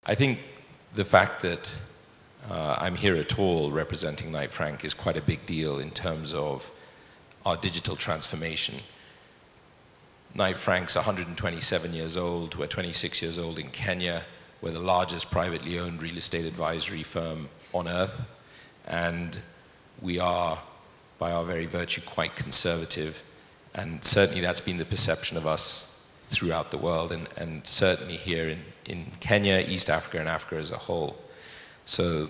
I think the fact that I'm here at all representing Knight Frank is quite a big deal in terms of our digital transformation. Knight Frank's 127 years old. We're 26 years old in Kenya. We're the largest privately owned real estate advisory firm on earth. And we are, by our very virtue, quite conservative. And certainly that's been the perception of us throughout the world, and certainly here in Kenya, East Africa, and Africa as a whole. So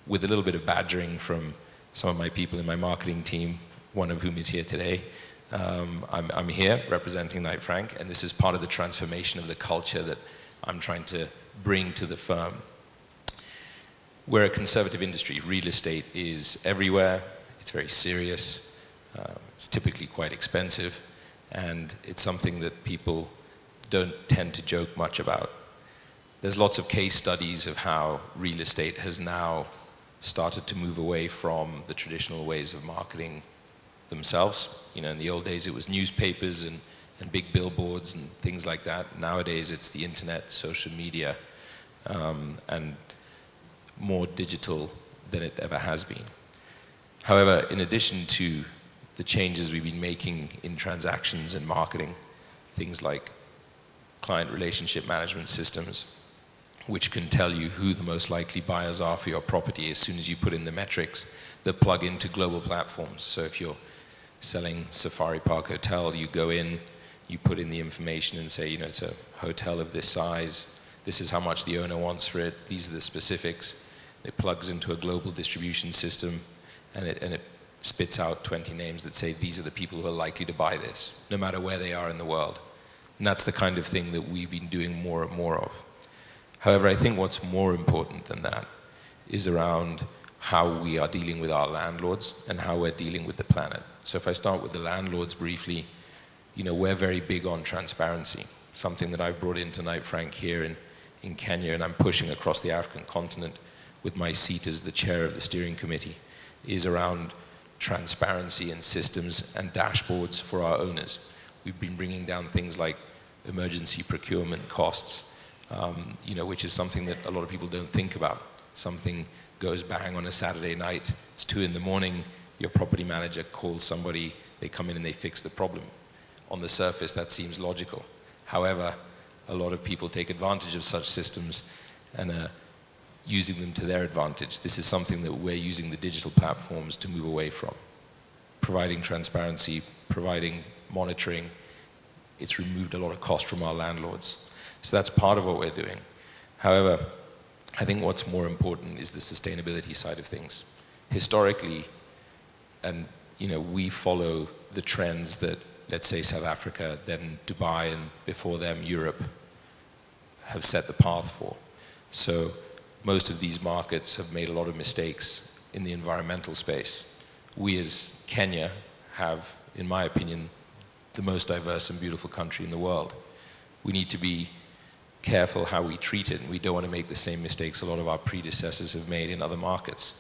with a little bit of badgering from some of my people in my marketing team, one of whom is here today, I'm here representing Knight Frank, and this is part of the transformation of the culture that I'm trying to bring to the firm. We're a conservative industry. Real estate is everywhere. It's very serious. It's typically quite expensive, and it's something that people don't tend to joke much about. There's lots of case studies of how real estate has now started to move away from the traditional ways of marketing themselves. You know, in the old days it was newspapers and big billboards and things like that. Nowadays it's the internet, social media, and more digital than it ever has been. However, in addition to the changes we've been making in transactions and marketing, things like client relationship management systems, which can tell you who the most likely buyers are for your property as soon as you put in the metrics that plug into global platforms. So if you're selling Safari Park Hotel, you go in, you put in the information and say, you know, it's a hotel of this size, this is how much the owner wants for it, these are the specifics. It plugs into a global distribution system, and it spits out 20 names that say these are the people who are likely to buy this, no matter where they are in the world. And that's the kind of thing that we've been doing more and more of. However, I think what's more important than that is around how we are dealing with our landlords and how we're dealing with the planet. So if I start with the landlords briefly, you know, we're very big on transparency, something that I've brought into Knight Frank here in Kenya, and I'm pushing across the African continent with my seat as the chair of the steering committee, is around transparency and systems and dashboards for our owners. We've been bringing down things like emergency procurement costs, you know, which is something that a lot of people don't think about. Something goes bang on a Saturday night, it's 2 in the morning, your property manager calls somebody, they come in and they fix the problem. On the surface, that seems logical. However, a lot of people take advantage of such systems and are using them to their advantage. This is something that we're using the digital platforms to move away from. Providing transparency, providing monitoring, it's removed a lot of cost from our landlords. So that's part of what we're doing. However, I think what's more important is the sustainability side of things. Historically, and you know, we follow the trends that, let's say, South Africa, then Dubai, and before them, Europe, have set the path for. So most of these markets have made a lot of mistakes in the environmental space. We as Kenya have, in my opinion, the most diverse and beautiful country in the world. We need to be careful how we treat it, and we don't want to make the same mistakes a lot of our predecessors have made in other markets.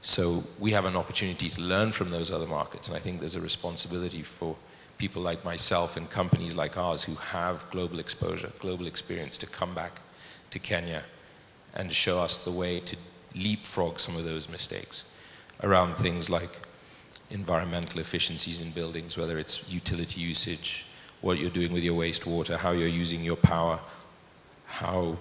So we have an opportunity to learn from those other markets, and I think there's a responsibility for people like myself and companies like ours who have global exposure, global experience, to come back to Kenya and show us the way to leapfrog some of those mistakes around things like environmental efficiencies in buildings, whether it's utility usage, what you're doing with your wastewater, how you're using your power, how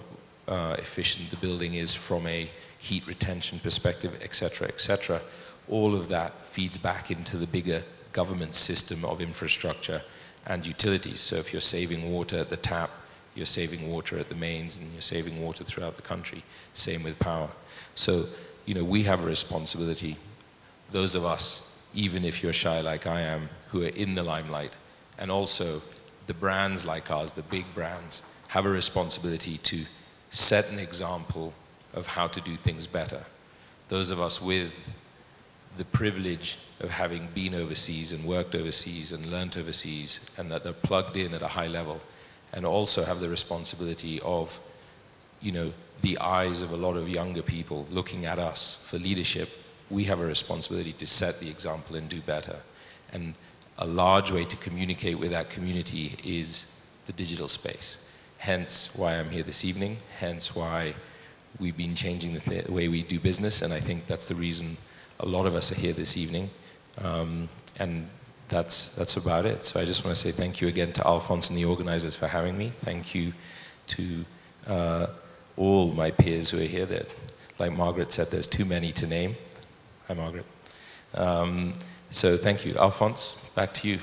efficient the building is from a heat retention perspective, et cetera, et cetera. All of that feeds back into the bigger government system of infrastructure and utilities. So if you're saving water at the tap, you're saving water at the mains, and you're saving water throughout the country. Same with power. So, you know, we have a responsibility, those of us, even if you're shy like I am, who are in the limelight, and also the brands like ours, the big brands, have a responsibility to set an example of how to do things better. Those of us with the privilege of having been overseas and worked overseas and learnt overseas, and that they're plugged in at a high level, and also have the responsibility of, you know, the eyes of a lot of younger people looking at us for leadership. We have a responsibility to set the example and do better. And a large way to communicate with that community is the digital space. hence why I'm here this evening, hence why we've been changing the way we do business, and I think that's the reason a lot of us are here this evening. And that's about it. So I just want to say thank you again to Alphonse and the organizers for having me. Thank you to all my peers who are here. That, like Margaret said, there's too many to name. Hi, Margaret. So thank you. Alphonse, back to you.